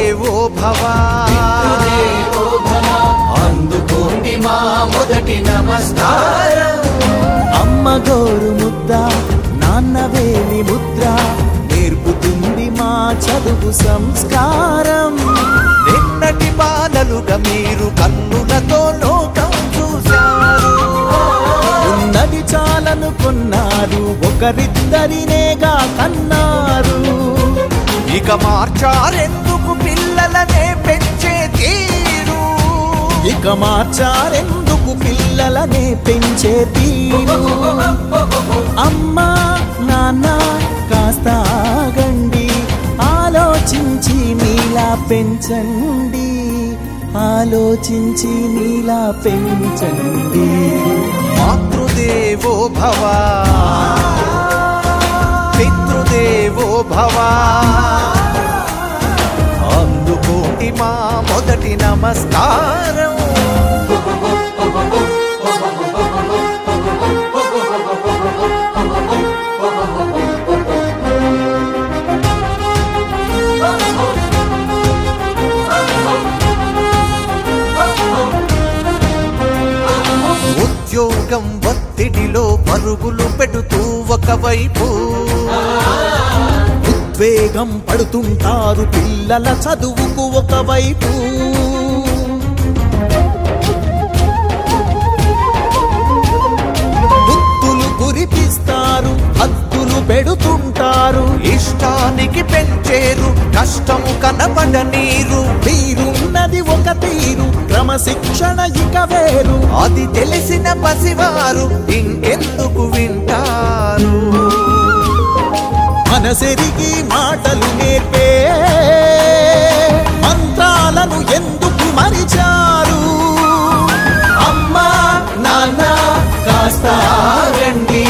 పితృదేవో భవ అందుకోండి మా మొదటి నమస్కారం. అమ్మ గోరు ముద్ద నాన్న వేలి ముద్ర నేర్పుతుంది మా చదువు సంస్కారం. నిన్నటి బాలలుగా మీరు కన్నులతో లోకం చూశారు. ఉన్నది చాలనుకున్నారు ఒకరిద్దరినేగా కన్నారు. ఇక మార్చారెందుకు పిల్లలనే పెంచే తీరు. ఇక మార్చారెందుకు పిల్లలనే పెంచే తీరు. అమ్మా నాన్న కాస్త ఆగండి, ఆలోచించి మీలా పెంచండి, ఆలోచించి మీలా పెంచండి. మాతృదేవో భవ పితృదేవో భవ అందుకోండి మా మొదటి నమస్కారం. ఉద్యోగం ఒత్తిడిలో పరుగులు పెడుతూ ఒకవైపు ఉద్వేగం పడుతుంటారు పిల్లల చదువుకు ఒకవైపు. ముద్దులు కురిపిస్తారు హద్దులు పెడుతుంటారు. ఇష్టానికి పెంచేరు కష్టము కనబడనీరు. మీరున్నది ఒక తీరు క్రమశిక్షణ ఇక వేరు. అది తెలిసిన పసివారు ఇంకెందుకు వింటారు. మనసెరిగి మాటలు నేర్పే మంత్రాలను ఎందుకు మరిచారు. అమ్మా నాన్న కాస్త ఆగండి,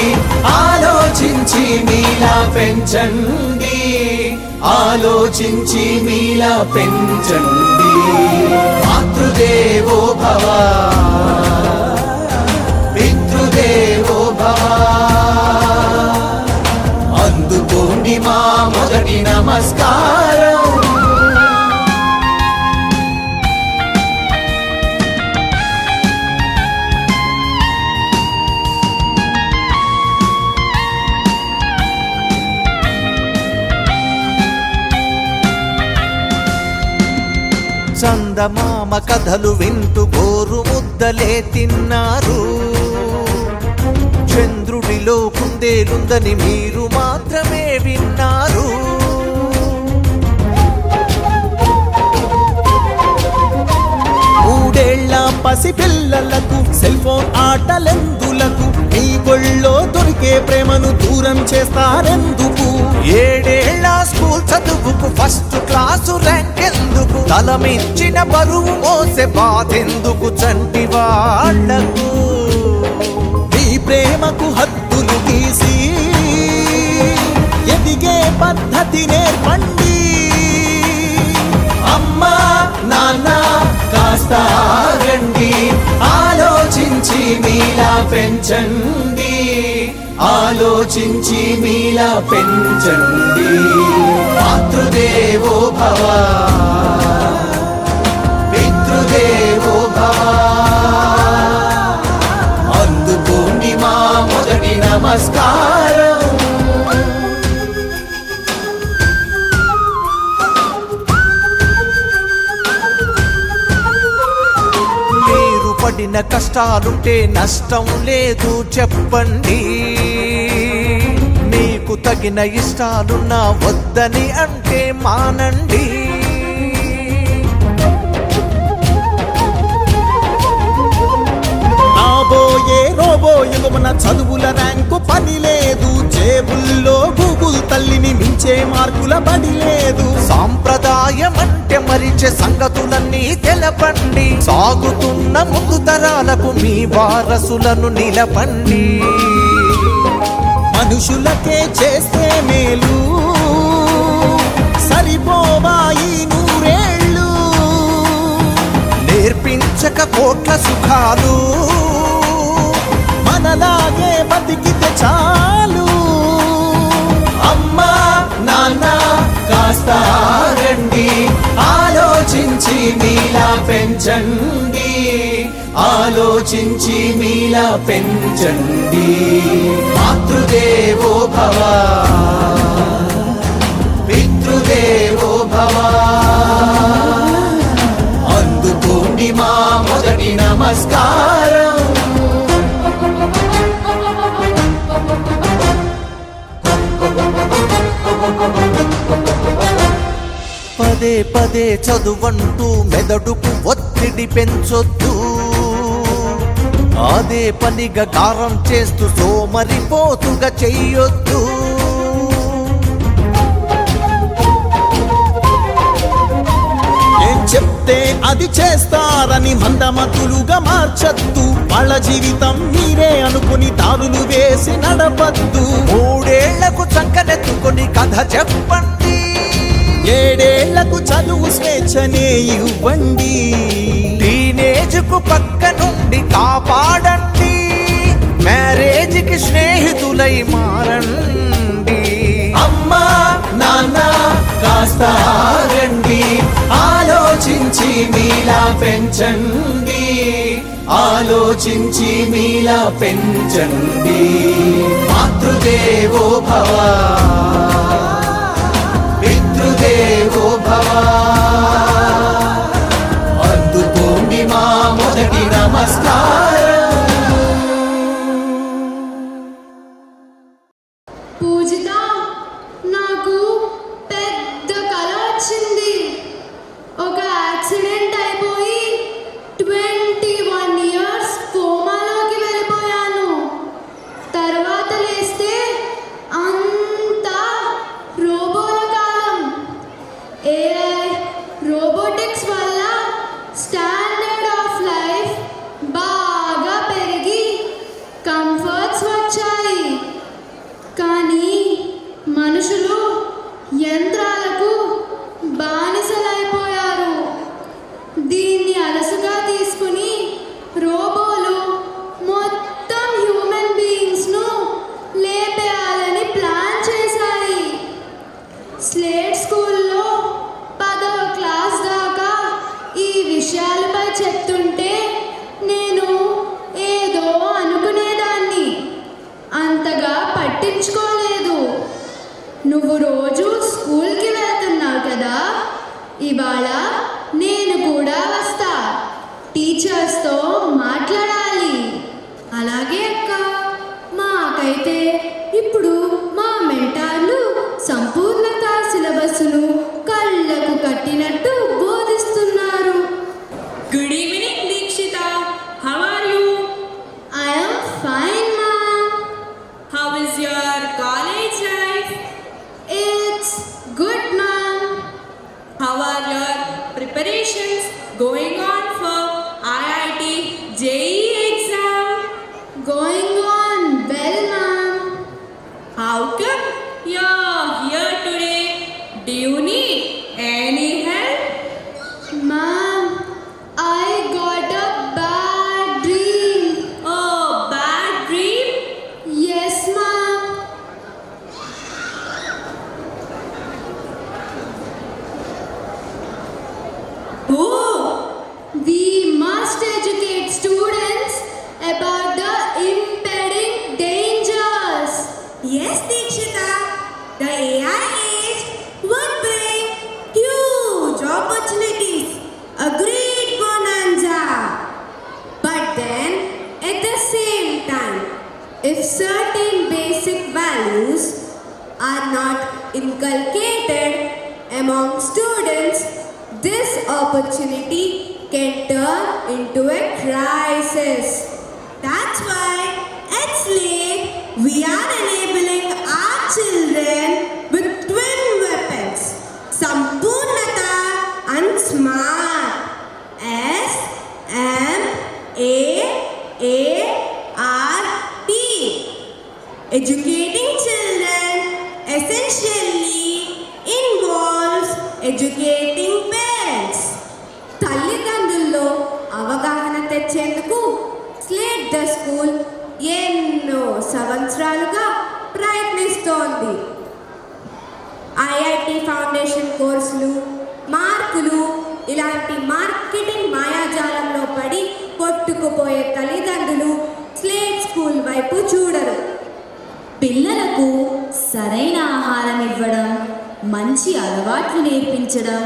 ఆలోచించి మీలా పెంచండి, ఆలోచించి మీలా పెంచండి. మాతృదేవో భవ పితృదేవో భవ అందుకోండి మా మొదటి నమస్కారం. చందమామ కథలు వింటూ గోరు ముద్దలే తిన్నారు. చంద్రుడిలో కుందేలుందని మీరు మాత్రమే విన్నారు. మూడేళ్ల పసిపిల్లలకు సెల్ ఫోన్ ఆటలెందులకు, మీ గొళ్ళో దొరికే ప్రేమను దూరం చేస్తారెందుకు. 7 ఏళ్ల స్కూల్ చదువుకు ఫస్ట్ క్లాసు ర్యాంక్ ఎందుకు, తలమించిన బరువు మోసే బాధెందుకు చంటి వాళ్లకు. మీ ప్రేమకు హద్దులు గీసి ఎదిగే పద్ధతి నేర్పండి. అమ్మా నాన్న కాస్త ఆగండి, ఆలోచించి మీలా పెంచండి, ఆలోచించి మీలా పెంచండి. మాతృదేవో భవ పితృదేవో భవ అందుకోండి మా మొదటి నమస్కారం. మీరు పడిన కష్టాలుంటే నష్టం లేదు చెప్పండి. మీకు తగిన ఇష్టాలున్నా వద్దని అంటే మానండి. రాబోయే రోబోయుగమున చదువుల ర్యాంకు పని లేదు. జేబుల్లో గూగుల్ తల్లిని మించే మార్కుల బడి లేదు. సాంప్రదాయం అంటే మరిచే సంగతులన్నీ తెలపండి. సాగుతున్న ముందు తరాలకు మీ వారసులను నిలపండి. మనుషులకే చేస్తే మేలు సరిపోవాయి 100 ఏళ్ళు. నేర్పించక కోట్ల సుఖాలు మనలాగే బతికితే చాలు. అమ్మా నాన్న కాస్త ఆగండి, ఆలోచించి మీలా పెంచండి, ఆలోచించి మీలా పెంచండి. మాతృదేవో భవ, పితృదేవో భవ, అందుకోండి మా మొదటి నమస్కారం. పదే పదే చదువంటూ మెదడుకు ఒత్తిడి పెంచొద్దు, అదే పనిగా గారం చేస్తూ సోమరిపోతుగా చెయ్యొద్దు. ఏం చెప్తే అది చేస్తారని మందమతులుగా మార్చద్దు, వాళ్ళ జీవితం మీరే అనుకుని దారులు వేసి నడపద్దు. 3 ఏళ్లకు చంకనెత్తుకొని కథ చెప్పండి, 7 ఏళ్లకు చదువు స్వేచ్ఛనే ఇవ్వండి. టీనేజ్కు పక్క నుండి కాపాడండి, మ్యారేజ్కి స్నేహితులై మారండి. అమ్మా నాన్న కాస్త ఆగండి, ఆలోచించి మీలా పెంచండి, ఆలోచించి మీలా పెంచండి. మాతృదేవో భవ, పితృదేవో భవ, అందుకోండి మా మొదటి నమస్కారం. పూజిత, నాకు పెద్ద కల వచ్చింది. ఒక యాక్సిడెంట్ అయిపోయి 21 years కోమాలోకి వెళ్ళిపోయాను. తర్వాత లేస్తే అంతా రోబోల కాలం. AI రోబోటిక్స్ వల్ల స్టాండర్డ్ ఆఫ్ లైఫ్ బాగా పెరిగి కంఫర్ట్స్ వచ్చాయి. కానీ మనుషులు యంత్రాలకు బానిసలైపోయారు. దీన్ని అలసుగా తీసుకుని రోబోలు మొత్తం హ్యూమన్ బీయింగ్స్ను లేపేయాలని ప్లాన్ చేశాయి. స్లేట్ స్కూల్లో 10వ క్లాస్ దాకా ఈ విషయాలపై చెప్తుంటే నేను ఏదో అనుకునేదాన్ని, అంతగా పట్టించుకోలేదు. నువ్వు రోజు స్కూల్కి వెళ్తున్నావు కదా, ఇవాళ నేను కూడా వస్తా, టీచర్స్తో మాట్లాడాలి. అలాగే అక్క. మాకైతే ఇప్పుడు మా మెంటార్లు సంపూర్ణత సిలబస్ను కళ్ళకు కట్టినట్టు బోధిస్తున్నారు. Good evening, Deekshita. How are you? I am fine, ma'am. How is your college life? It's good, ma'am. How are your preparations going on for IIT JEE exam? Going on well, ma'am. How come you're here today? Do you need any help? Ma'am, I got a bad dream. Oh, bad dream? Yes, ma'am. Oh, We must educate students about the impending dangers. Yes, Deekshita. The AI age would bring huge opportunities, a great bonanza. But then, at the same time, if certain basic values are not inculcated among students, this opportunity can turn into a crisis. That's why at SLATE we are enabling our children with twin weapons, Sampurnata and SMART. SMART. Educating children essentially involves educating parents. తల్లిదండ్రుల్లో అవగాహన తెచ్చేందుకు slate the school ఎన్నో సంవత్సరాలుగా ప్రయత్నిస్తోంది. IIT foundation కోర్సులు, మార్కులు, ఇలాంటి marketing మాయాజాలంలో పడి కొట్టుకుపోయే తల్లిదండ్రులు స్లేట్ స్కూల్ వైపు చూడరు. పిల్లలకు సరైన ఆహారం ఇవ్వడం, మంచి అలవాట్లు నేర్పించడం,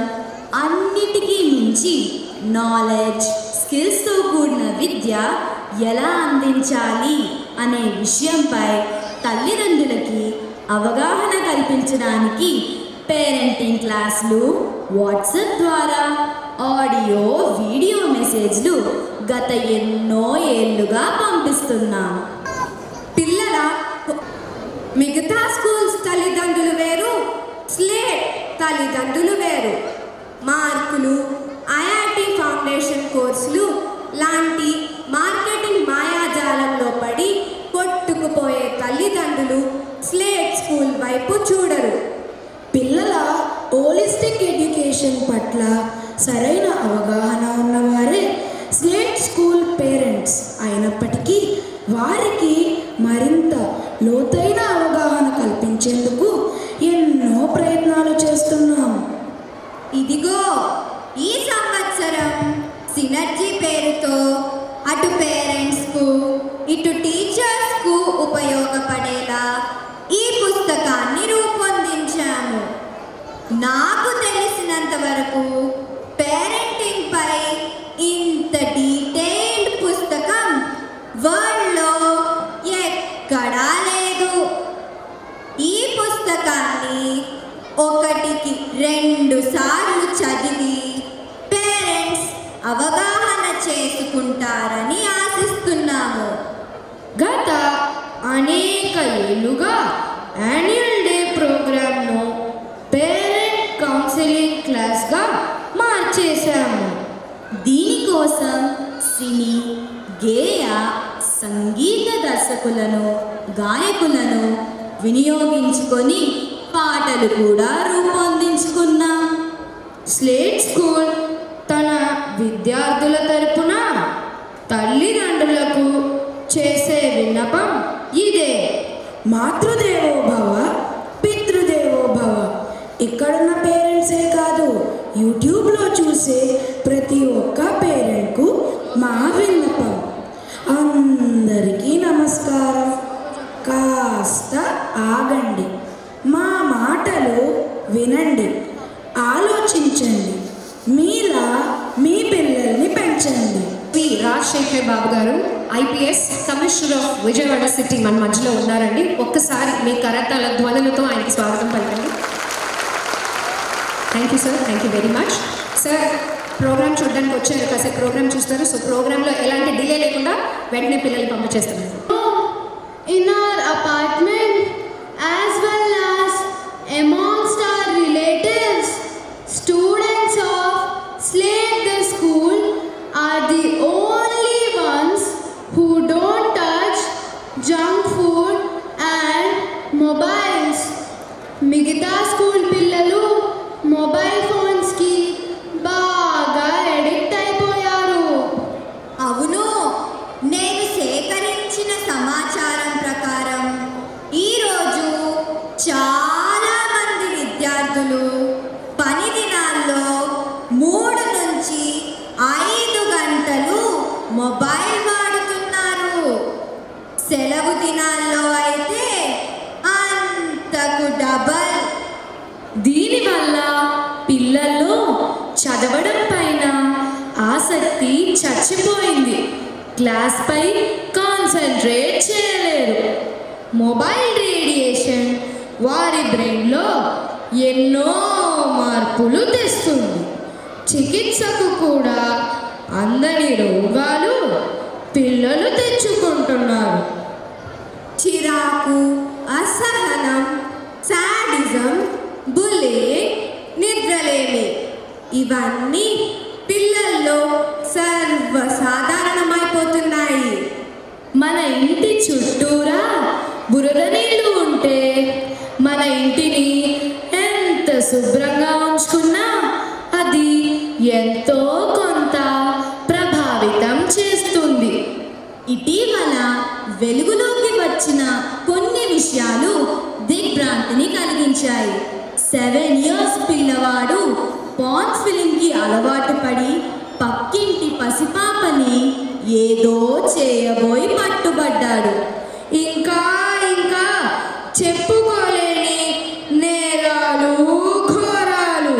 అన్నిటికీ మించి నాలెడ్జ్, స్కిల్స్తో కూడిన విద్య ఎలా అందించాలి అనే విషయంపై తల్లిదండ్రులకి అవగాహన కల్పించడానికి పేరెంటింగ్ క్లాసులు, వాట్సాప్ ద్వారా ఆడియో, వీడియో మెసేజ్లు గత ఎన్నో ఏళ్లుగా పంపిస్తున్నాం. పిల్లల మిగతా స్కూల్స్ తల్లిదండ్రులు వేరు, స్లేట్ తల్లిదండ్రులు వేరు. మార్కులు, ఐఐటి ఫౌండేషన్ కోర్సులు లాంటి మార్కెటింగ్ మాయాజాలంలో పడి కొట్టుకుపోయే తల్లిదండ్రులు స్లేట్ స్కూల్ వైపు చూడరు. పిల్లల హోలిస్టిక్ ఎడ్యుకేషన్ పట్ల సరైన అవగాహన ఉన్నవారే స్లేట్ స్కూల్ పేరెంట్స్ అయినప్పటికీ వారికి మరింత లోతైన అవగాహన కల్పించేందుకు ఎన్నో ప్రయత్నాలు చేస్తున్నాం. ఇదిగో ఈ సంవత్సరం సినర్జీ పేరుతో అటు పేరెంట్స్కు ఇటు టీచర్స్కు ఉపయోగపడేలా ఈ పుస్తకాన్ని రూపొందించాము. నాకు తెలిసినంత వరకు పేరెంటింగ్ పై ఇంత డీటెయిల్డ్ పుస్తకం వరల్డ్లో ఎక్కడా లేదు. ఈ పుస్తకాన్ని 1కి 2 సార్లు చదివి పేరెంట్స్ అవగాహన చేసుకుంటారని ఆశిస్తున్నాము. గత అనేక ఏళ్లుగా యాన్యువల్ డే ప్రోగ్రామ్ను పేరెంట్ కౌన్సిలింగ్ క్లాస్గా మార్చేశాము. దీనికోసం సినీ, గేయ, సంగీత దర్శకులను, గాయకులను వినియోగించుకొని పాటలు కూడా రూపొందించుకున్నాం. స్లేట్ స్కూల్ తన విద్యార్థుల తరపున తల్లిదండ్రులకు చేసే విన్నపం ఇదే: మాతృదేవో భవ, పితృదేవో భవ. ఇక్కడున్న పేరెంట్సే కాదు, యూట్యూబ్లో చూసే ప్రతి ఒక్క పేరెంట్కు మా విన్నపం. అందరికీ నమస్కారం. కాస్త ఆగండి, మా మాటలు వినండి, ఆలోచించండి, మీలా మీ పిల్లల్ని పెంచండి. పి రాజశేఖర్ బాబు గారు, IPS commissioner of Vijayawada city మన మధ్యలో ఉన్నారండి. ఒక్కసారి మీ కరతాళ ధ్వనులతో ఆయనకి స్వాగతం పలకండి. Thank you sir, thank you very much. Sir programme చూడడానికి వచ్చారు, కాసేపు ప్రోగ్రామ్ చూస్తారు. సో ప్రోగ్రాంలో ఎలాంటి డిలే లేకుండా వెంటనే పిల్లల్ని పంపించేస్తున్నారు. In our apartment as well as amongst our relatives, students of Slate the school are the only ones who don't touch junk food and mobiles. మిగతా స్కూల్ పిల్లలు మొబైల్ ఫోన్స్కి బాగా ఎడిక్ట్ అయిపోయారు. అవును, నేను సేకరించిన సమాచారం ప్రకారం ఈరోజు చాలా మంది విద్యార్థులు పని దినాల్లో 3 నుంచి 5 గంటలు మొబైల్ వాడుతున్నారు. సెలవు దినాల్లో అయితే అంతకు డబల్. దీనివల్ల పిల్లల్లో చదవడం పైన ఆసక్తి చచ్చిపోయింది. క్లాస్పై కాన్సన్ట్రేట్ చేయలేరు. మొబైల్ రేడియేషన్ వారి బ్రెయిన్లో ఎన్నో మార్పులు తెస్తుంది. చికిత్సకు కూడా అందని రోగాలు పిల్లలు తెచ్చుకుంటున్నారు. చిరాకు, అసహనం, సాడిజం, బుల్లింగ్, నిద్రలేమి ఇవన్నీ పిల్లల్లో సర్వసాధారణమైపోతున్నాయి. మన ఇంటి చుట్టూరా బురద నీళ్ళు ఉంటే మన ఇంటిని ఎంత శుభ్రంగా ఉంచుకున్నా అది ఎంతో కొంత ప్రభావితం చేస్తుంది. ఇటీవల వెలుగులోకి వచ్చిన కొన్ని విషయాలు దిగ్భ్రాంతిని కలిగించాయి. 7 years పిల్లవాడు పాన్ ఫిలింకి అలవాటు పడి పక్కింటి పసిపాపని ఏదో చేయబోయి పట్టుబడ్డాడు. ఇంకా ఇంకా చెప్పుకోలేని నేరాలు ఘోరాలు.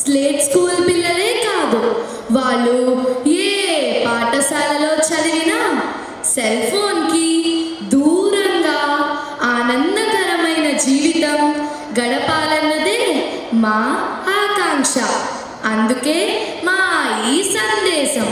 స్లేట్ స్కూల్ పిల్లలే కాదు, వాళ్ళు ఏ పాఠశాలలో చదివినా సెల్ ఫోన్కి దూరంగా ఆనందకరమైన జీవితం గడపాలన్నదే మా ఆకాంక్ష. అందుకే మా ఈ సందేశం.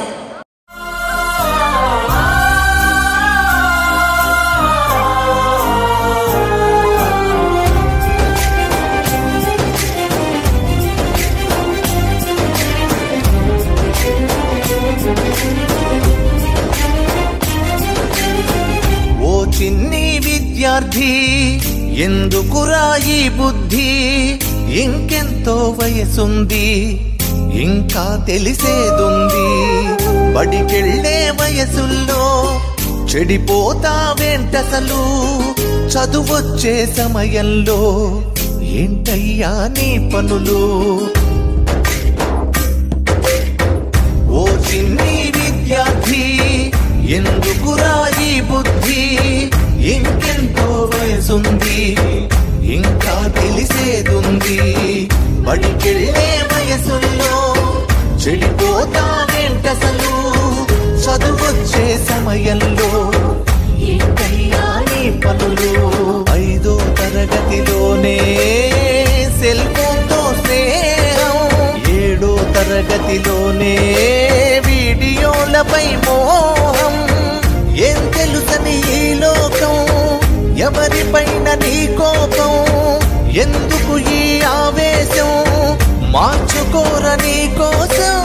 చిన్ని విద్యార్థి ఎందుకురా ఈ బుద్ధి, ఇంకెంతో వయసుంది ఇంకా తెలిసేదుంది. బడికెళ్ళే వయసుల్లో చెడిపోతావేంటసలు, చదువొచ్చే సమయంలో ఏంటయ్యా నీ పనులు. ఓ చిన్ని విద్యార్థి ఎందుకురా ఈ బుద్ధి, ఇంకెంతో వయసుంది ఇంకా తెలిసేదుంది. బడికెళ్ళే వయసుల్లో చెడిపోతావేంటసలు, చదువొచ్చే సమయంలో ఏంటయ్యా నీ పనులు. 5వ తరగతిలోనే సెల్ ఫోన్తో స్నేహం, 7వ తరగతిలోనే వీడియోలపై మోహం. ఏం తెలుసని ఈ లోకం, ఎవరిపైన నీ కోపం, ఎందుకు ఈ ఆవేశం, మార్చుకోర నీ కోసం.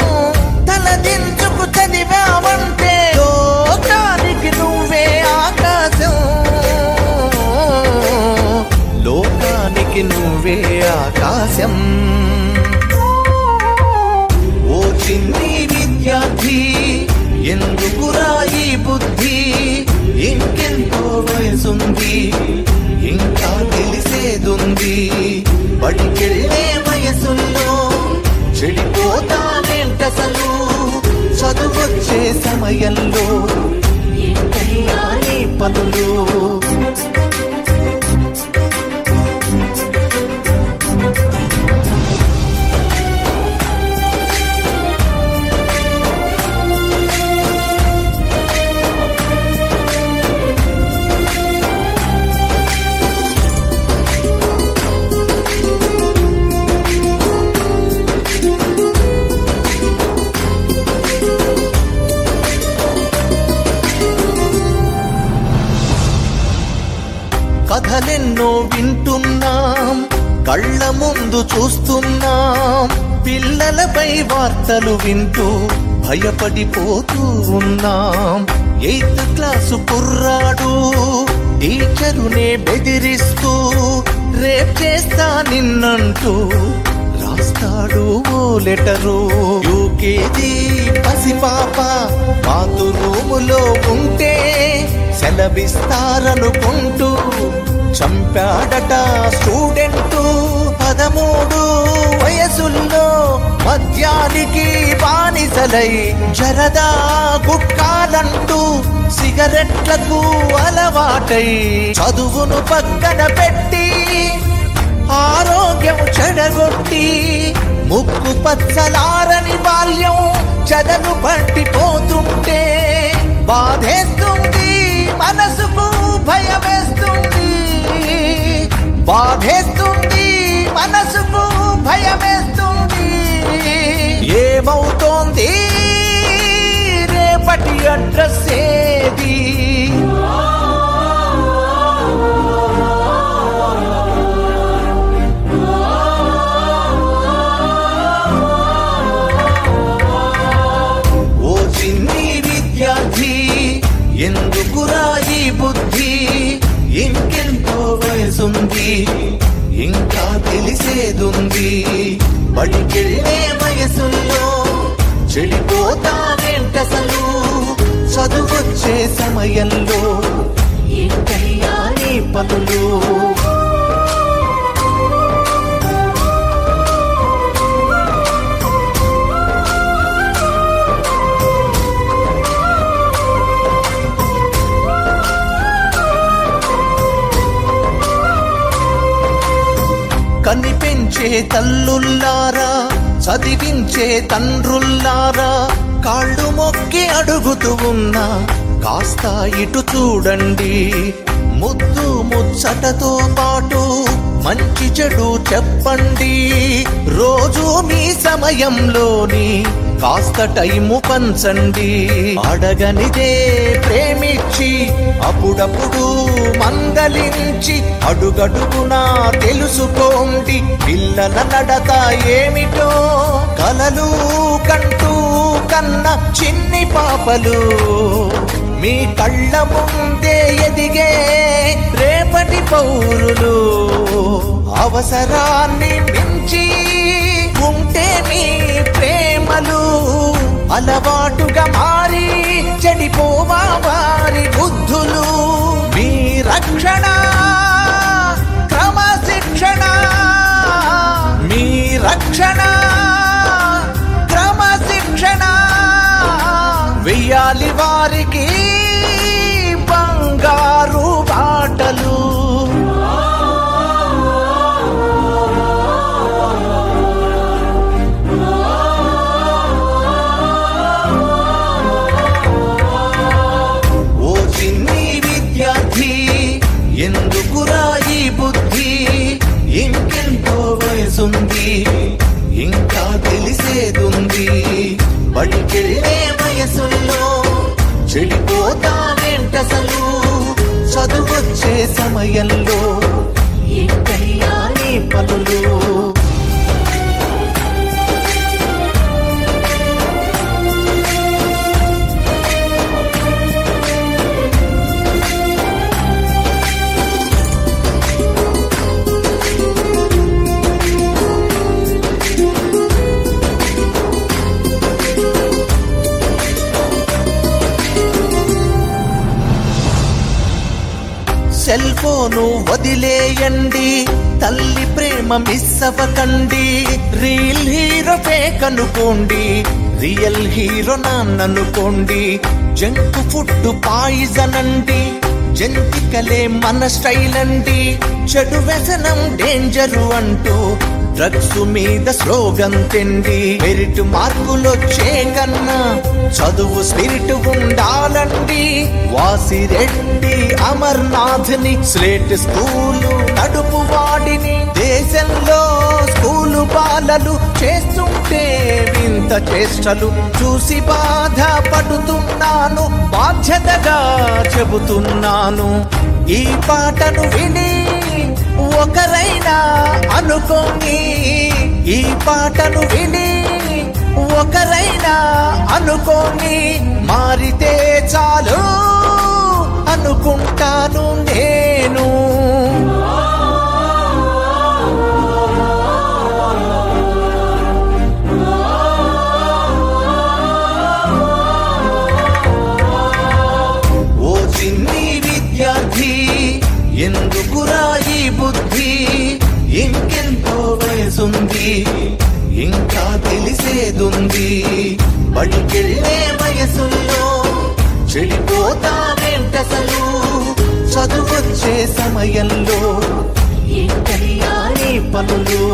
తలదించుకు చదివావంటే లోకానికి నువ్వే ఆకాశం, లోకానికి నువ్వే ఆకాశం. ఓ చిన్ని విద్యార్థి ఎందుకురా ఈ బుద్ధి, ఇంకెంతో వయసుంది ఇంకా తెలిసేదుంది. బడికెళ్ళే వయసుల్లో చెడిపోతావేంటసలు, చదువొచ్చే సమయంలో ఏంటయ్యా నీ పనులు. కథలెన్నో వింటున్నాం, కళ్ళ ముందు చూస్తున్నాం, పిల్లలపై వార్తలు వింటూ భయపడిపోతూ ఉన్నాం. 8th క్లాసు కుర్రాడు టీచరునే బెదిరిస్తూ రేప్ చేస్తా నిన్నంటూ రాస్తాడు ఓ లెటరు. యూకేజీ పసిపాప బాతు రూములో ఉంటే సెలవిస్తారనుకుంటూ చంపాడట స్టూడెంటు. 13 వయసుల్లో మద్యానికి బానిసలై జరదా గుట్కాలంటూ సిగరెట్లకు అలవాటై చదువును పక్కన పెట్టి ఆరోగ్యం చెడగొట్టి ముక్కు పచ్చలారని బాల్యం చెదలు పట్టిపోతుంటే బాధేస్తుంది, మనసుకు భయమేస్తుంది, బాధేస్తుంది, మనసుకు భయమేస్తుంది. ఏమవుతోంది రేపటి అడ్రస్ ఏది, ఓ చిన్ని విద్యార్థి ఎందుకురా ఈ బుద్ధి, ఇంకెంతో వయసుంది ఇంకా తెలిసేదుంది. బడికెళ్ళే వయసుల్లో చెడిపోతావేంటసలు, చదువొచ్చే సమయంలో ఏంటయ్యా నీ పనులు. కనిపెంచే తల్లుల్లారా, చదివించే తండ్రుల్లారా, కాళ్ళు మొక్కి అడుగుతూ ఉన్నా కాస్త ఇటు చూడండి. ముద్దు ముచ్చటతో పాటు మంచి చెడు చెప్పండి. రోజు మీ సమయంలోని కాస్త టైము పంచండి. అడగనిదే ప్రేమించి అప్పుడప్పుడు మందలించి అడుగడుగునా తెలుసుకోండి. పిల్లల నడత ఏమిటో కలలు కంటూ కన్న చిన్ని పాపలు మీ కళ్ళ ముందే ఎదిగే రేపటి పౌరులు. అవసరాన్ని మించి ఉంటే మీ ప్రేమలు అలవాటుగా మారి చెడిపోవా వారి బుద్ధులు. మీ రక్షణ క్రమశిక్షణ, మీ రక్షణ క్రమశిక్షణ వెయ్యాలి వారికి బంగారు బాటలు. ఓ చిన్ని విద్యార్థి, ఎందుకురా ఈ బుద్ధి? ఇంకెంతో వయసుంది, ఇంకా తెలిసేదుంది. బడికెళ్ళే వయసుల్లో చెడిపోతావేంటసలు? చదువొచ్చే సమయంలో ఏంటయ్యా నీ పనులు? సెల్ ఫోను వదిలేయండి, తల్లి ప్రేమ మిస్ అవ్వకండి. రియల్ హీరో ఫేక్ అనుకోండి, రియల్ హీరో నాన్ననుకోండి. జంక్ ఫుడ్ పాయిజన్ అండి, జంతికలే మన స్టైల్ అండి. చెడు వ్యసనం డేంజరు అంటూ డ్రగ్స్ మీద స్లోగన్ తిండి. మెరిట్ మార్కులొచ్చే కన్నా చదువు స్పిరిట్ ఉండాలండి. వాసిరెడ్డి అమర్నాథ్ ని స్లేట్ స్కూలు నడుపు వాడిని దేశంలో స్కూలు బాలలు చేస్తుంటే వింత చేష్టలు చూసి బాధ పడుతున్నాను. బాధ్యతగా చెబుతున్నాను, ఈ పాటను విని ఒకరైనా అనుకోని. ఈ పాటను విని ఒకరైనా అనుకోని. మారితే చాలు అనుకుంటాను నేను. ఓ చిన్ని విద్యార్థి, ఎందుకురా ఈ బుద్ధి? ఇంకెంతో వయసుంది, ఇంకా తెలిసేదుంది. బడికెళ్ళే వయసుల్లో చెడిపోతావేంటసలు? చదువొచ్చే సమయంలో ఏంటయ్యా నీ పనులు?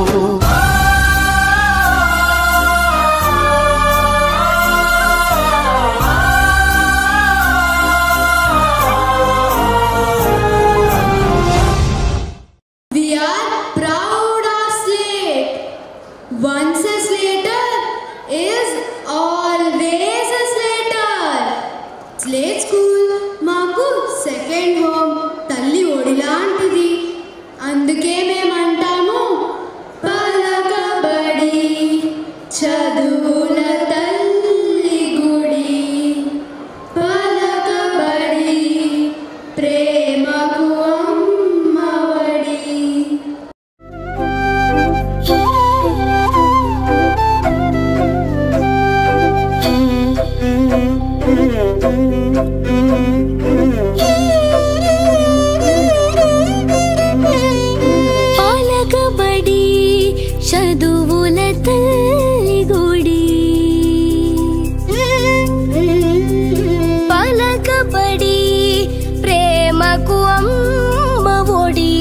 Once a Slater is always a Slater. Slate School మాకు సెకండ్ హోమ్, తల్లి ఒడి లాంటిది. అందుకే మేమంటాము పలకబడి చదువుల తల్లి గుడి. పలకబడి ప్రేమకు అమ్మఒడి. పలకబడి చదువుల తల్లి గుడి. పలకబడి ప్రేమకు అమ్మ ఒడి.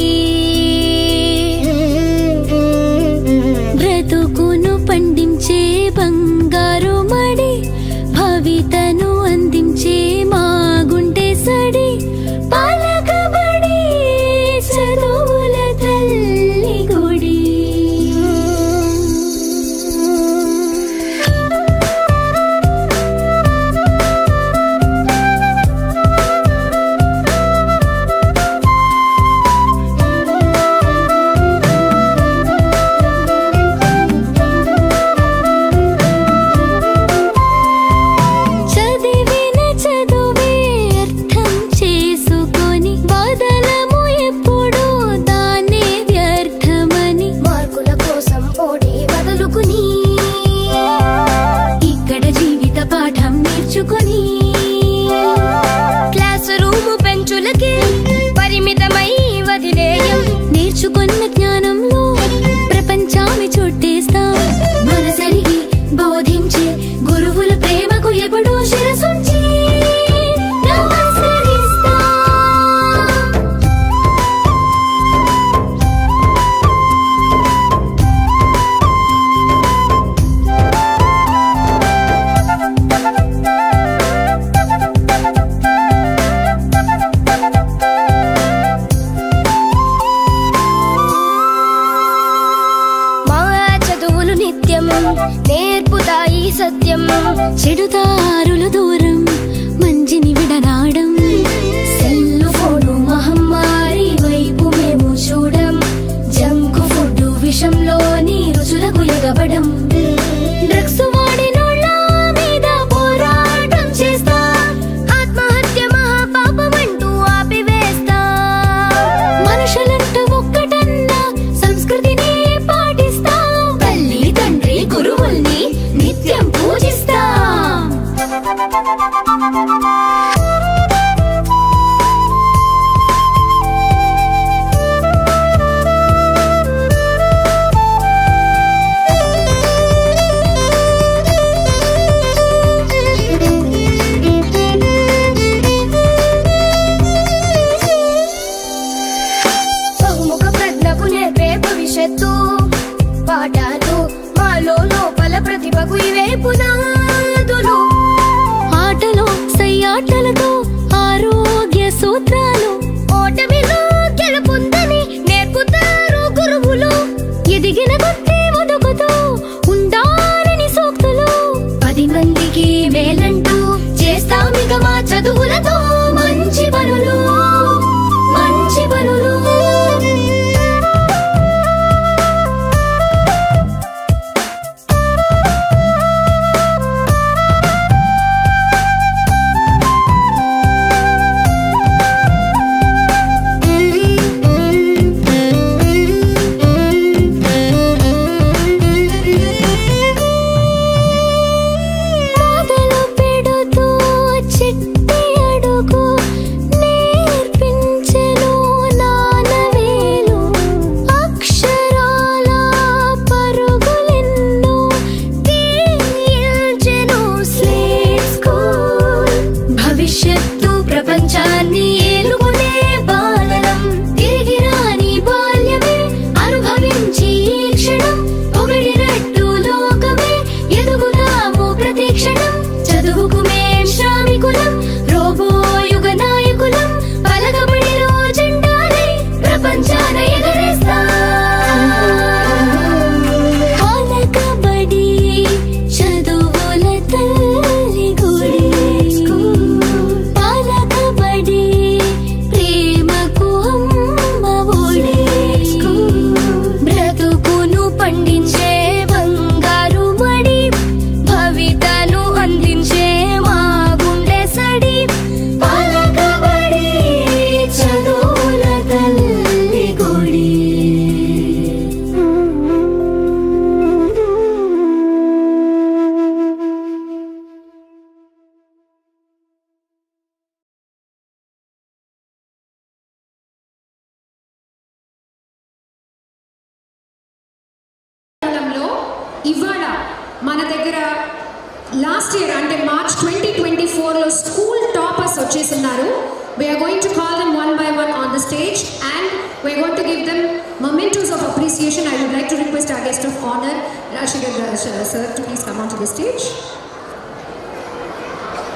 నేర్పుతాయి సత్యం చెడుదారులు దూరం మంచిని విడనాడం సెల్లు ఫోను మహమ్మారి వైపు మేము చూడం జంకు ఫుడ్ విషంలోని రుచులకు ఎగబడం డ్రగ్స్ వాడినోళ్ళ మీద పోరాటం చేస్తా ఆత్మహత్య మహాపాపమంటూ ఆపివేస్తా మనుషులంటూ ఒక్కటన్నా సంస్కృతిని పాటిస్తా తల్లి తండ్రి గురువుల్ని నిత్యం పూజిస్తా పాఠాలు మాలో లోపల ప్రతిభకు ఇవే పునాదులు ఆటలో సయ్యాటలతో ఆరోగ్య సూత్రాలు ఓటమిలో గెలుపొందని నేర్పుతారు గురువులు ఎదిగిన కొద్ది ఒదుగుతూ ఉండాలని సూక్తులు 10 మందికి మేలంటూ చేస్తామిక మా చదువులతో మంచి పనులు మంచి పనులు ఇవాళ మన దగ్గర లాస్ట్ ఇయర్ అంటే మార్చ్ 2024లో స్కూల్ టాపర్స్ వచ్చేస్తున్నారు. We are going to call them one by one on the stage and we are going to give them mementos of appreciation. I would like to request our guest of honor, Rajshekhar sir, to please come onto the stage.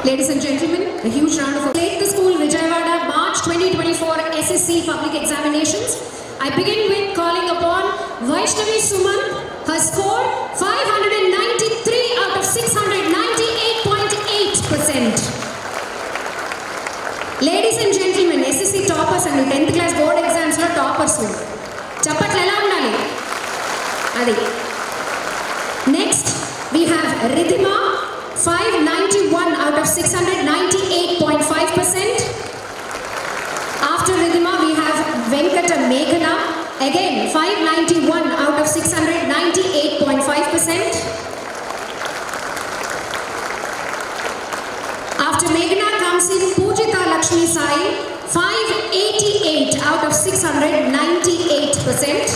Ladies and gentlemen, a huge round of applause. Take the school Vijayawada March 2024 SSC public examinations. I begin with calling upon Vaishnavi Suman. Her score 593 out of 698.8%. Ladies and gentlemen, SSC toppers and 10th class board exams lo toppers nu. Chappatlu ela undali? Adi. Next, we have Ridhima 591 out of 698.5%. After Ridhima, we have Venkata Meghana, again 591 out of 698.5%. After Meghana comes in Pujita Lakshmi Sai, 588 out of 698%.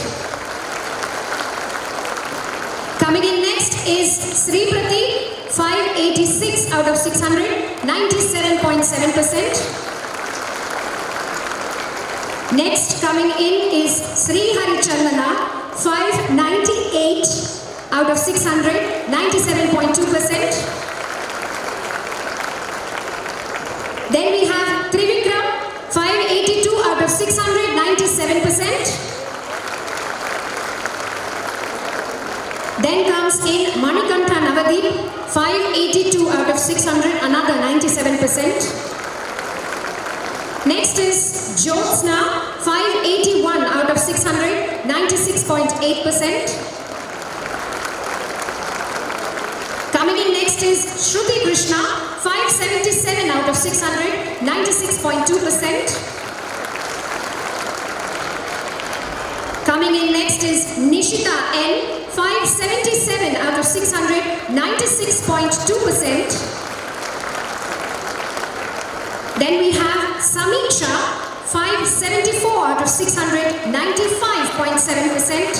Coming in next is Sri Prati, 586 out of 697.7%. Next coming in is Sri Harichandana, 598 out of 697.2%. Then we have Trivikram, 582 out of 697%. Then comes in Manikantha Navadeep, 582 out of 600, another 97%. Next is Jyotsna, 581 out of 600, 96.8%. Coming in next is Shruti Krishna, 577 out of 600, 96.2%. Coming in next is Nishita N, 577 out of 600, 96.2%. Then we have Samiksha, 574 out of 600, 95.7%.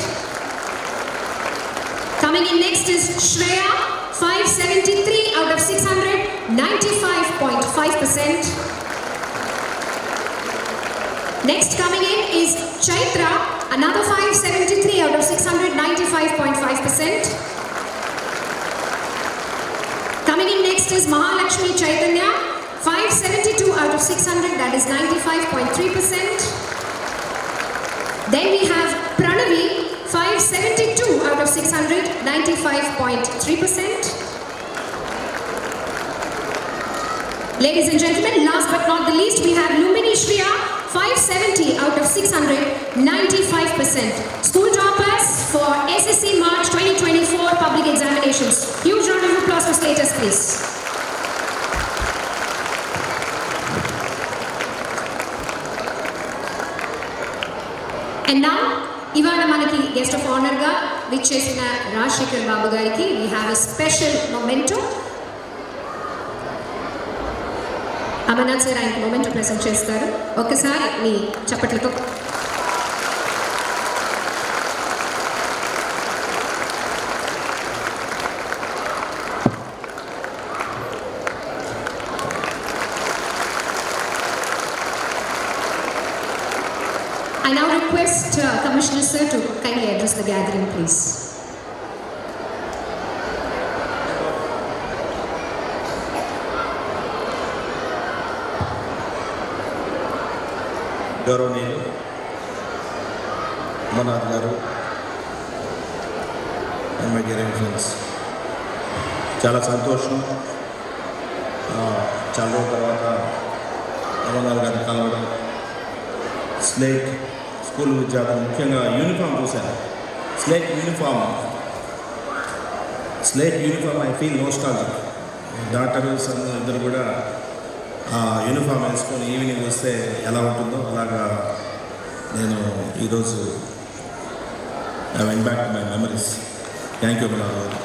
Coming in next is Shreya, 573 out of 600, 95.5%. Next coming in is Chaitra, another 573 out of 600, 95.5%. Coming in next is Mahalakshmi Chaitanya, 572 out of 600, that is 95.3%. Then we have Pranavi, 572 out of 600, 95.3%. Ladies and gentlemen, last but not the least, we have Lumini Shriya, 570 out of 600, 95%. School toppers for SSC March 2024 public examinations. Huge round of applause for status, please. And now, Ivana Manaki, guest of honor ga, vichesina Rajshekhar Babu gariki, we have a special memento. Amarnath sir ఆయనకి memento present చేస్తారు. ఒక్కసారి మీ చప్పట్లతో. I now request Commissioner Sir to kindly address the gathering, please. గౌరవనీయులు అమర్నాథ్ గారు and my dear friends, చాలా సంతోషం. చాలా రోజుల తర్వాత అమర్నాథ్ గారిని కలవడం, స్లేట్ స్కూల్ విద్యార్థులు ముఖ్యంగా యూనిఫామ్ చూశాను. Slate uniform I feel nostalgic. Doctor son ఇద్దరు కూడా యూనిఫామ్ వేసుకొని ఈవినింగ్ వస్తే ఎలా ఉంటుందో అలాగా నేను ఈరోజు I went back to my memories. Thank you Amarnath గారు.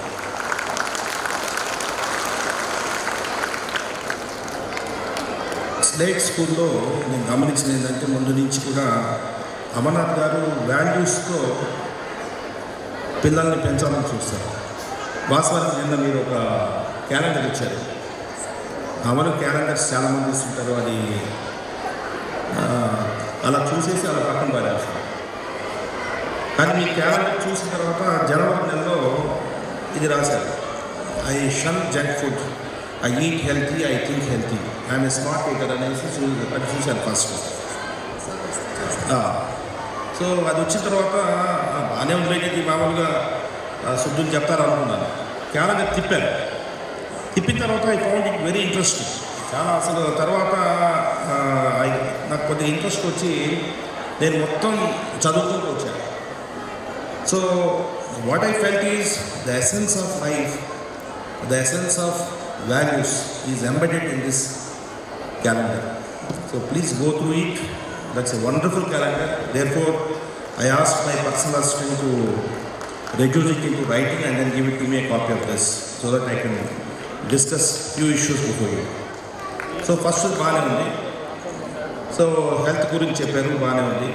స్లేట్ స్కూల్లో నేను గమనించింది ఏంటంటే, ముందు నుంచి కూడా అమర్నాథ్ గారు వాల్యూస్తో పిల్లల్ని పెంచాలని చూస్తారు. వాస్తవానికి నిన్న మీరు ఒక క్యాలెండర్ ఇచ్చారు. అమలు క్యాలెండర్స్ చాలామంది ఇస్తుంటారు, అది అలా చూసేసి అలా పక్కన పారేస్తారు. కానీ మీ క్యాలెండర్ చూసిన తర్వాత జనవరి నెలలో ఇది రాశారు, I shun junk food, I eat healthy, I think healthy, I'm a smart eater అనేసి అది చూశాను ఫస్ట్. సో అది వచ్చిన తర్వాత బాగానే ఉండేది, మామూలుగా శుద్ధులు చెప్తారు అనుకున్నాను. క్యాలెండర్ తిప్పిన తర్వాత I found it very interesting. చాలా అసలు తర్వాత నాకు కొద్దిగా ఇంట్రెస్ట్ వచ్చి నేను మొత్తం చదువుకుంటూ వచ్చాను. So what I felt is the essence of life, the essence of values is embedded in this calendar. So please go through it. That's a wonderful calendar. Therefore, I asked my personal assistant to reduce it into writing and then give it to me a copy of this so that I can discuss few issues before you. So first బాగానే ఉంది. So health గురించి చెప్పారు, బాగానే ఉంది.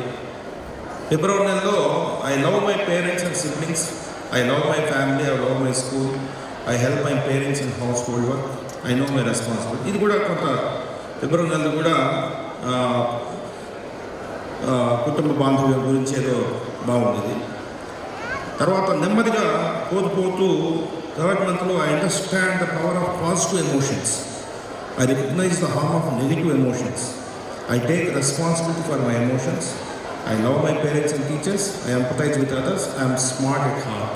ఫిబ్రవరి నెలలో I love my parents and siblings, I love my family, I love my school, I help my parents in household work, I know my responsibility. ఇది కూడా కొంత ఫిబ్రవరి నెలలో కూడా కుటుంబ బాంధవ్యం గురించి ఏదో బాగుండేది. తర్వాత నెమ్మదిగా పోతూ థర్డ్ మంత్లో I understand the power of positive emotions, I recognize the harm of negative emotions, I take responsibility for my emotions, I love my parents and teachers, I empathize with others, I am smart at heart.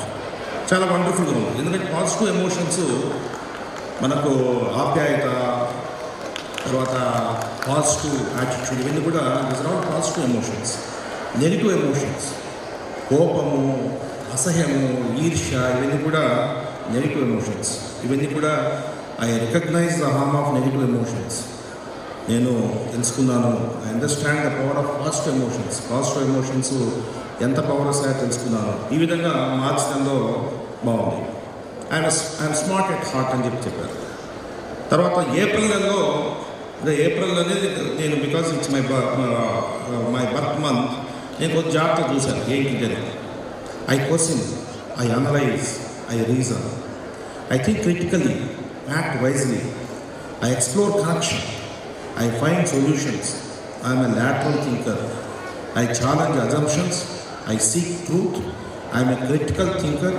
చాలా వండర్ఫుల్గా ఉంది. ఎందుకంటే positive emotions మనకు ఆప్యాయత, తర్వాత positive attitude, ఇవన్నీ కూడా this are all positive emotions. Negative emotions, కోపము, అసహ్యము, ఈర్ష్య, ఇవన్నీ కూడా నెగిటివ్ ఎమోషన్స్. ఇవన్నీ కూడా I recognise the harm of negative emotions. నేను తెలుసుకున్నాను. I understand the power of positive emotions. Positive emotions ఎంత పవర్ వస్తాయో తెలుసుకున్నాను. ఈ విధంగా మార్చి నెలలో బాగుంది. ఐఎమ్ స్మార్ట్ ఎట్ హార్ట్ అని చెప్పారు. తర్వాత ఏప్రిల్ నెలలో, ఏప్రిల్ అనేది నేను because it's my birth month, నేను కొంచెం జాగ్రత్త చూశాను ఏంటి. I question, I analyse, I reason, I think critically, act wisely, I explore connection, I find solutions. I am a lateral thinker. I challenge assumptions. I seek truth. I am a critical thinker.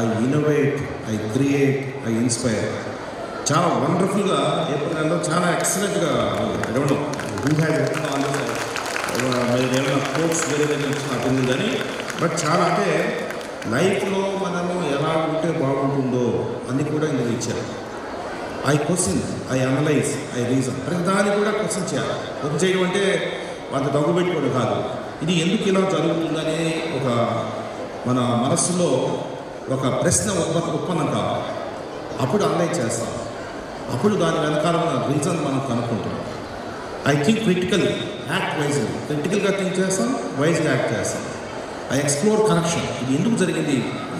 I innovate. I create. I inspire. చాలా వండర్ఫుల్గా April నెలలో చాలా ఎక్సలెంట్గా. I don't know who has written all this, మీరు ఏమైనా course వేరే దగ్గర నుంచి నాకు తెలియదు కానీ, బట్ చాలా అంటే లైఫ్లో మనము ఎలా ఉంటే బాగుంటుందో అన్నీ కూడా ఇందులో ఇచ్చారు. I question, I analyse, I reason. ప్రతి దాన్ని కూడా క్వశ్చన్ చేయాలి. క్వశ్చన్ చేయడం అంటే వాళ్ళ దగ్గు పెట్టుకోవడం కాదు. ఇది ఎందుకు ఇలా జరుగుతుందని ఒక మన మనస్సులో ఒక ప్రశ్న ఉత్పన్నం కావాలి. అప్పుడు అనలైజ్ చేస్తాం. అప్పుడు దాని వెనకాల ఉన్న రీజన్ మనం కనుక్కుంటాం. I think critical, act wisely. క్రిటికల్గా థింక్ చేస్తాం, వైజ్గా యాక్ట్ చేస్తాం. I explore connection. ఇది ఎందుకు జరిగింది,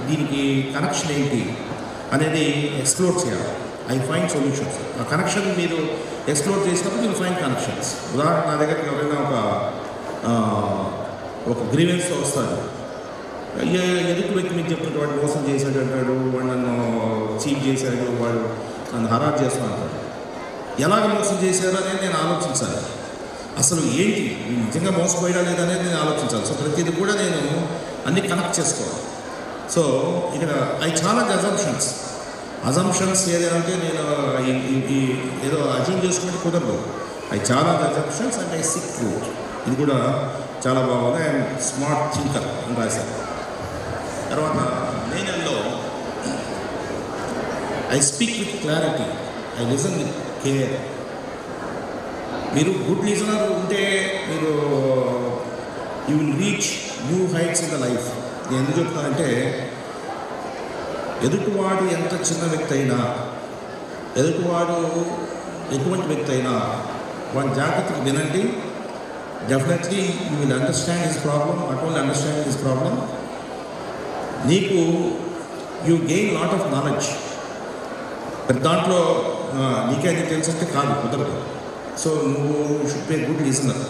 దీనికి కనెక్షన్ ఏంటి అనేది ఎక్స్ప్లోర్ చేయాలి. I find solutions. ఆ కనెక్షన్ మీరు ఎక్స్ప్లోర్ చేసినప్పుడు మీరు ఫైండ్ కనెక్షన్స్. ఉదాహరణ, నా దగ్గరికి ఎవరైనా ఒక గ్రీవెన్స్తో వస్తాడు. ఎదుటి వ్యక్తి మీకు చెప్తుంటే వాడు మోసం చేశాడు అంటాడు, వాడు నన్ను చీట్ చేశాడు, వాడు నన్ను హరాజ్ చేస్తూ అంటాడు. ఎలాగ మోసం చేశారు అనేది నేను ఆలోచించాలి. అసలు ఏంటి, నిజంగా మోసపోయా లేదనేది నేను ఆలోచించాలి. సో ప్రతిదీ కూడా నేను అన్నీ కనెక్ట్ చేసుకోవాలి. సో ఇక్కడ ఐ ఛాలెంజ్ అజంప్షన్స్ ఏదంటే నేను ఏదో అజ్యూమ్ చేసుకుంటే కుదరదు. I challenge assumptions and I seek truth. ఇది కూడా చాలా బాగుంది. ఐఎమ్ స్మార్ట్ థింకర్ అని రాశాను. తర్వాత మే నెలలో I speak with clarity, I listen with care. మీరు గుడ్ లిజనర్ ఉంటే మీరు you will reach new heights in the life. నేను ఎందుకు చెప్తానంటే, ఎదుటివాడు ఎంత చిన్న వ్యక్తి అయినా, ఎదుటివాడు ఎటువంటి వ్యక్తి అయినా వాడి జాగ్రత్తగా వినండి. Definitely you will understand his problem. Not only understand his problem, నీకు you gain lot of knowledge. ప్రతి దాంట్లో నీకే అది తెలుసంటే కాదు, కుదరదు. సో నువ్వు should be a good listener.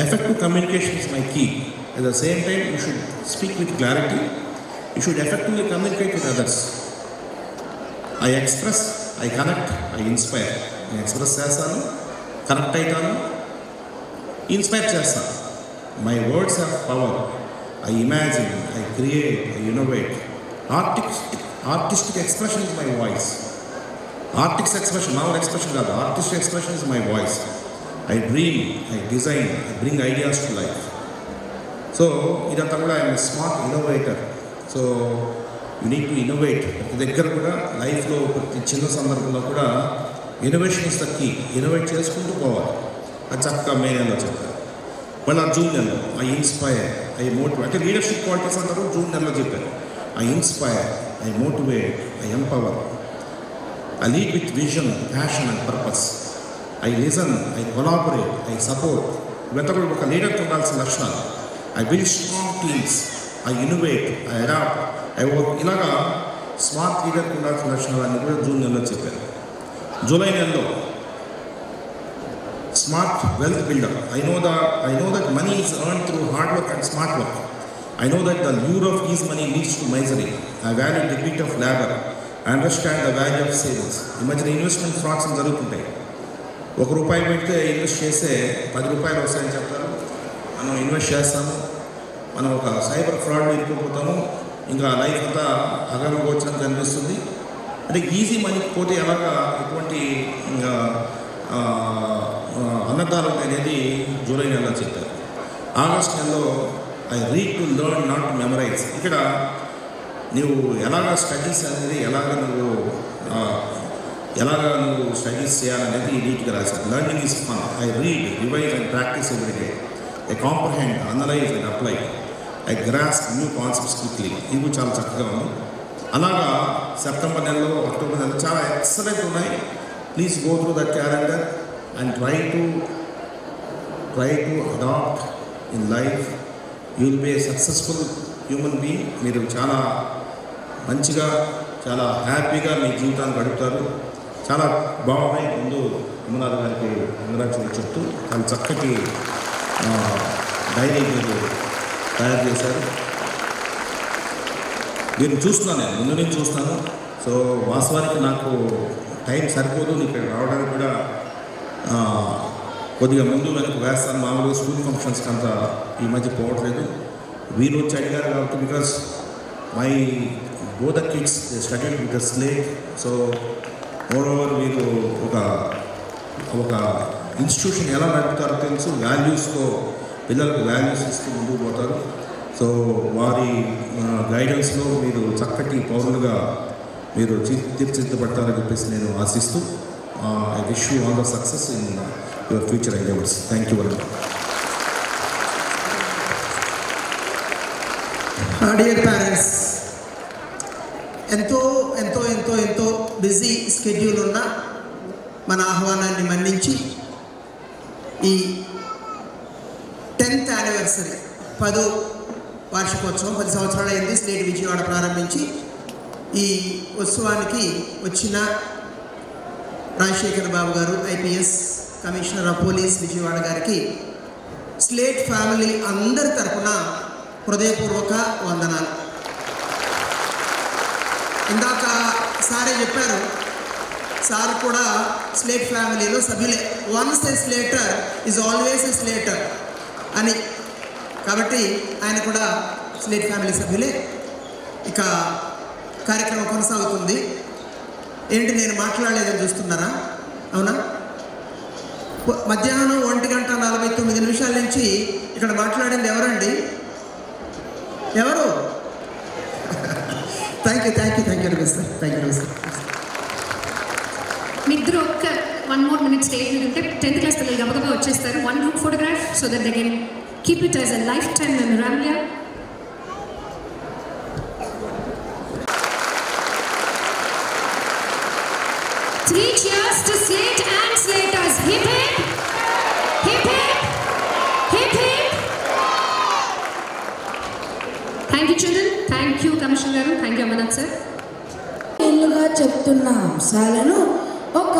Effective communication is my key. At the same time you should speak with clarity. You should effectively communicate with others. I express, I connect, I inspire. I express చేస్తాను, connect అవుతాను, inspire చేస్తాను. My words have power. I imagine, I create, I innovate. Artistic expression is my voice. Artistic expression, our expression కాదు. Artistic expression is my voice. I dream, I design, I bring ideas to life. So ఇదంతా కూడా I am a smart innovator. So you need to innovate. ప్రతి దగ్గర కూడా లైఫ్లో ప్రతి చిన్న సందర్భంలో కూడా innovation is the key. Innovate చేసుకుంటూ పోవాలి. అది చక్కగా మే నెలలో చెప్పారు. మళ్ళీ జూన్ నెలలో ఐ ఇన్స్పైర్, ఐ మోటివేట్. అంటే లీడర్షిప్ క్వాలిటీస్ అంటారు జూన్ నెలలో చెప్పారు. I inspire, I motivate, I empower, I lead with vision, passion and purpose, I listen, I collaborate, I support. ఇవంతా కూడా ఒక లీడర్కి ఉండాల్సిన లక్షణాలు. I build strong teams, I innovate, I adapt, I work. ఇలాగా స్మార్ట్ లీడర్కి ఉండాల్సిన లక్షణాలన్నీ కూడా జూన్ నెలలో చెప్పారు. జూలై నెలలో smart wealth builder. I know that money is earn through hard work and smart work. I know that the lure of easy money leads to misery. I value dignity of labour. I understand the value of savings. ఈ మధ్యన investment frauds జరుగుతుంటాయి. ₹1 పెడితే invest చేస్తే ₹10 వస్తాయని చెప్తారు. మనం invest చేస్తాము, మనం ఒక సైబర్ ఫ్రాడ్లో ఇరుక్కుపోతాము. ఇంకా లైఫ్ అంతా అగమగోచరంగా కనిపిస్తుంది. అంటే ఈజీ మనీకి పోతే ఎలాగా ఎటువంటి అన్నదానం అనేది జూలై నెలలో చెప్పారు. ఆగస్ట్ నెలలో I read to learn not to memorise. ఇక్కడ నువ్వు ఎలాగ స్టడీస్ అనేది ఎలాగ నువ్వు స్టడీస్ చేయాలనేది నీట్గా రాశాను. Learning is fun. I read, revise and practice every day. I comprehend, analyse and apply. I grasp new concepts quickly. ఇది చాలా చక్కగా ఉంది. అలాగా సెప్టెంబర్ నెలలో, అక్టోబర్ నెలలో చాలా ఎక్సలెంట్ ఉన్నాయి. Please go through that calendar and try to adapt in life. You will be a successful human being. మీరు చాలా మంచిగా, చాలా హ్యాపీగా మీ జీవితాన్ని గడుపుతారు. చాలా బాగున్నాయి. ముందు అమ్మనాథ్ గారికి కంగ్రాచులేట్ చెప్తూ చాలా చక్కటి డైరీ మీరు తయారు చేశారు. మీరు చూస్తున్నాను, నేను ముందు నుంచి చూస్తాను. సో వాస్తవానికి నాకు టైం సరిపోదు ఇక్కడ రావడానికి కూడా. కొద్దిగా ముందు వెనక్కి వేస్తాను. మామూలుగా స్కూల్ ఫంక్షన్స్కి అంతా ఈ మధ్య పోవట్లేదు. వీరు వచ్చి అడిగారు కాబట్టి, because my both the kids they studied with the slate. So moreover వీరు ఒక ఇన్స్టిట్యూషన్ ఎలా నడుపుతారో తెలుసు. వాల్యూస్తో పిల్లలకు వాల్యూస్ ఇస్తూ ముందుకు పోతారు. సో వారి గైడెన్స్లో మీరు చక్కటి పౌరులుగా మీరు తీర్చిదిద్దబడతారని చెప్పేసి నేను ఆశిస్తూ I wish you all the success in your future endeavours. Thank you very much. Dear parents, ఎంతో ఎంతో ఎంతో ఎంతో బిజీ స్కెడ్యూల్ ఉన్న మన ఆహ్వానాన్ని మన్నించి ఈ 10th యానివర్సరీ 10వ వార్షికోత్సవం 10 సంవత్సరాలు అయింది స్లేట్ విజయవాడ ప్రారంభించి. ఈ ఉత్సవానికి వచ్చిన రాజశేఖర్ బాబు గారు, IPS commissioner of police Vijayawada గారికి స్లేట్ ఫ్యామిలీ అందరి తరఫున హృదయపూర్వక వందనాలు. ఇందాక సారే చెప్పారు, సార్ కూడా స్లేట్ ఫ్యామిలీలో సభ్యులే. Once a slater is always a slater అని. కాబట్టి ఆయన కూడా స్లేట్ ఫ్యామిలీ సభ్యులే. ఇక కార్యక్రమం కొనసాగుతుంది. ఏంటి నేను మాట్లాడలేదని చూస్తున్నారా? అవునా? మధ్యాహ్నం 1:49 నుంచి ఇక్కడ మాట్లాడింది ఎవరండి? ఎవరు? Thank you Ramesh sir. Thank you Ramesh sir. నిద్ర ఒక్క 1 more minute స్టేజ్ మీద ఉంటే 10th క్లాస్ పిల్లలు గబగబా వచ్చేస్తారు. 1 group photograph so that they can keep it as a lifetime memorabilia. Three cheers to Slate and Slaters. Hip hip, hip hip, hip hip. Thank you children. Thank you Commissioner garu. Thank you Amanath sir. ఇల్లుగా చెప్తున్న అంశాలను ఒక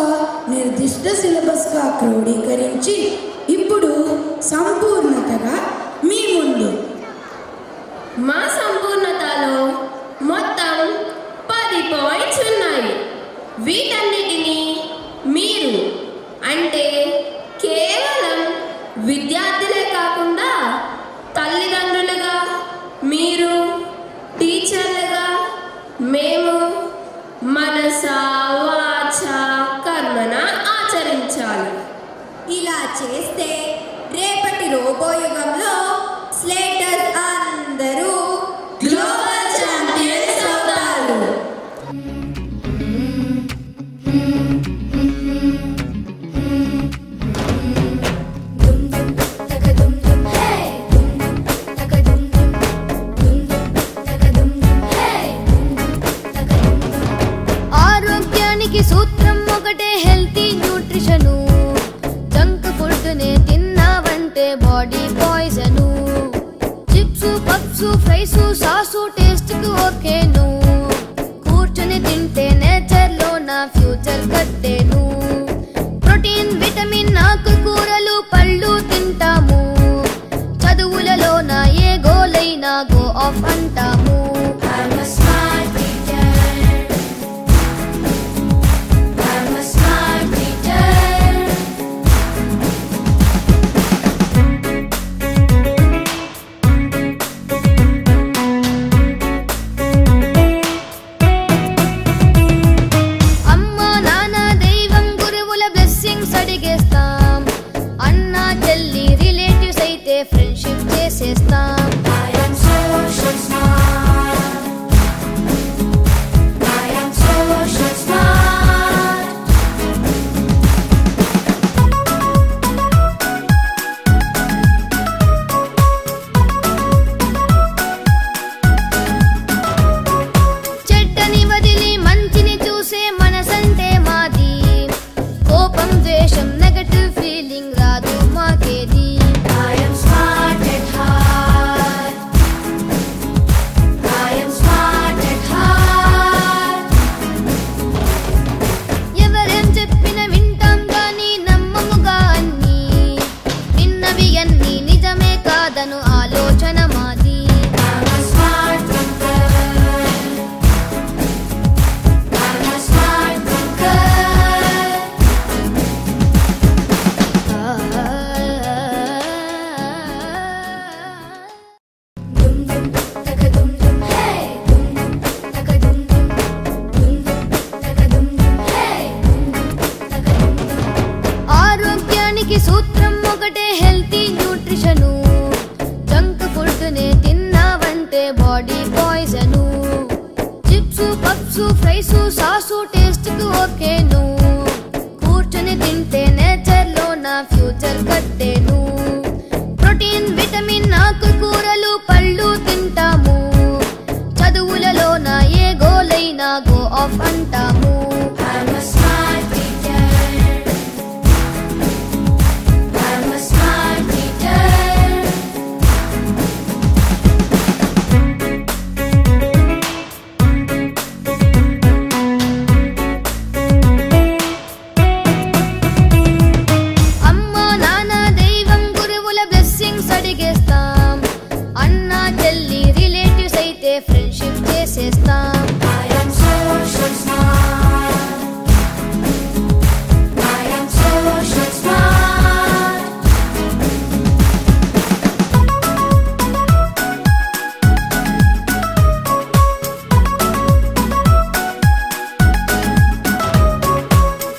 నిర్దిష్ట సిలబస్గా క్రోడీకరించి ఇప్పుడు సంపూర్ణతగా మీ ముందు. మా సంపూర్ణతలో మొత్తం 10 పాయింట్స్ ఉన్నాయి. వీటన్నిటినీ మీరు అంటే కేవలం విద్యార్థులే కాకుండా తల్లిదండ్రులుగా, మీరు టీచర్లుగా, మేము మనసా వాచా కర్మన ఆచరించాలి. ఇలా చేస్తే రేపటి రోబోయుగంలో స్లేటర్స్ అందరూ గ్లోబల్ ఛాంపియన్స్ అవుతారు. ఆరోగ్యానికి సూత్రం ఒకటే, హెల్తీ న్యూట్రిషను. జంక్ ఫుడ్ నే తిన్న రైసు సాసు టేస్ట్ కు ఓకేను కూర్చొని తింటే నేచర్ లో నా ఫ్యూచర్ కట్టేను ప్రోటీన్ విటమిన్ ఆకుకూరలు పళ్ళు తింటాము చదువులలో నా ఏ గోలైనా గో ఆఫ్ అంటాము ఫ్రెండ్షిప్ చేసేస్తాం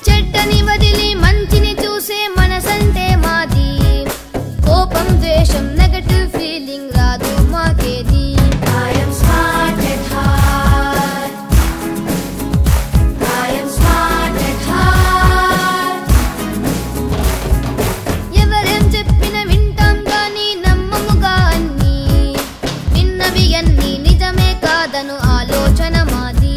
చెడ్డని వదిలి మంచిని చూసే మనసంటే మాది కోపం ద్వేషం నెగటివ్ ఫీలింగ్ రాదు మాకేది ఎవరేం చెప్పిన వింటాం గాని నమ్మముగా అన్ని విన్నవి అన్ని నిజమే కాదను ఆలోచన మాది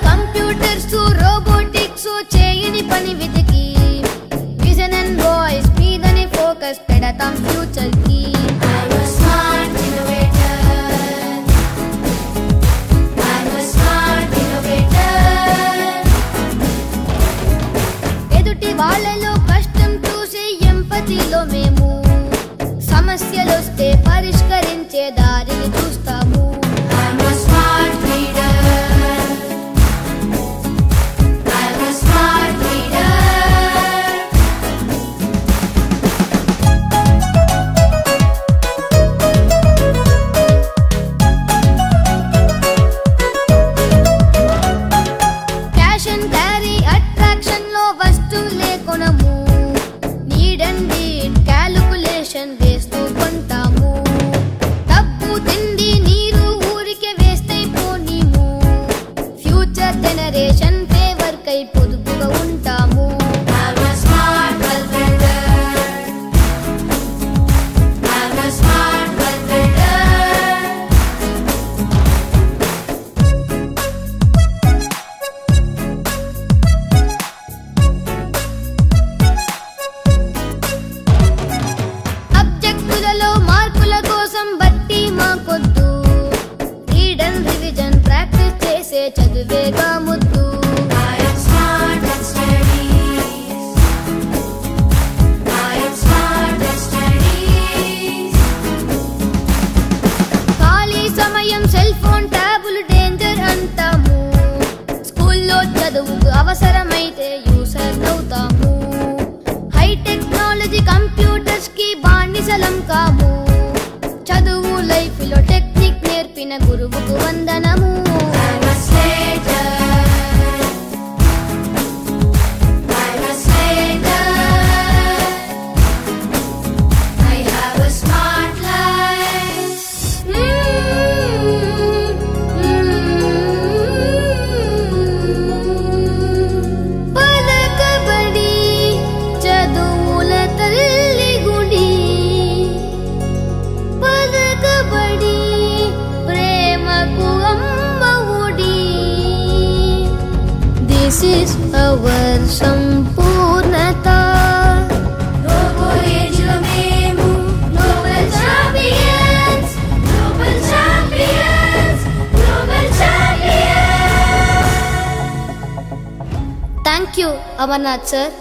కంప్యూటర్స్ రోబోటిక్స్ చేయని పని వెతికి విజన్ అండ్ వాయిస్ మీదని ఫోకస్ పెడతాం ఫ్యూచర్ కి ఎదుటి వాళ్ళలో కష్టం చూసి ఎంపతిలో మేము సమస్యలొస్తే పరిష్కరించే దారిని చూస్తాము క్యాష్ అండ్ క్యారీ అట్రాక్షన్ లో వస్తువులే కొనము నీడ్ అండ్ నీడ్ క్యాలిక్యులేషన్ వేస్తూ కొంటాము డబ్బు తిండి నీరు ఊరికే వేస్ట్ అయిపోనీము ఫ్యూచర్ జనరేషన్ ఫేవర్ కై పొదుపుగా ఉంటాము అబ్జెక్టులలో మార్కుల కోసం బట్టి మాకొద్దు రీడ్ అండ్ రివిజన్ ప్రాక్టీస్ చేసే చదువేగా ముద్దు ఖాళీ సమయం సెల్ ఫోన్ ట్యాబులు డేంజర్ అంటాము స్కూల్లో చదువుకు అవసరమైతే యూసర్ అవుతాము హై టెక్నాలజీ కంప్యూటర్స్ కి బానిసలం కాము చదువు లైఫ్ లో టెక్నిక్ నేర్పిన గురువుకు వందనము పలకబడి చదువుల తల్లి గుడి పలకబడి ప్రేమకు అమ్మ ఒడి దిస్ ఇస్ అవర్ సంపూర్ణత రోబో ఏజ్ లో మేము global champions global champions global champions thank you Amarnath sir